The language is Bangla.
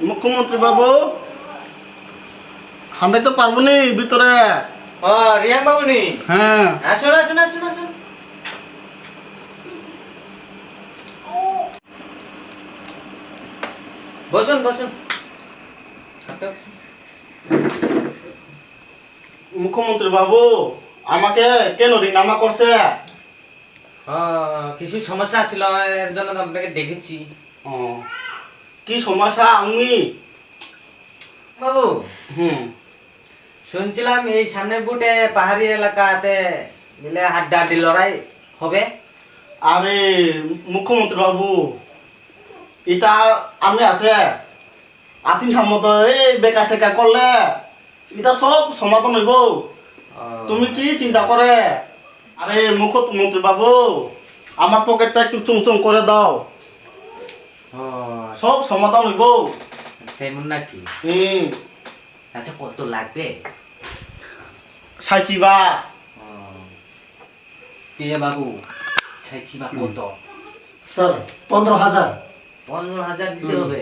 মুখ্যমন্ত্রী বাবু হান্দাইতে পারবো নি ভিতরে? ও রিয়াং বাবু নি? হ্যাঁ আসুন আসুন আসুন আসুন। বসুন বসুন। মুখ্যমন্ত্রী বাবু আমাকে কেন রিনামা করছে? কিছু সমস্যা ছিল এর জন্য তো আপনাকে ডেকেছি। ও, কি সমস্যা আমি? বাবু হুম শুনছিলাম এই সামনের বুটে পাহাড়ি এলাকাতে মিলে হাড্ডাহাড্ডি লড়াই হবে। আরে মুখ্যমন্ত্রী বাবু এটা আমি আছে আতিন সামত এই বেকা সেকা করলে এটা সব সমাধান হইব। তুমি কি চিন্তা করে? আরে মুখ্যমন্ত্রী বাবু আমার পকেটটা একটু চুং করে দাও, সব সমাধান হইব। সেমন নাকি? আচ্ছা কত লাগবে? সাইচিবা প্রিয় বাবু চাইছি বা কত? স্যার 15,000। 15,000 দিতে হবে।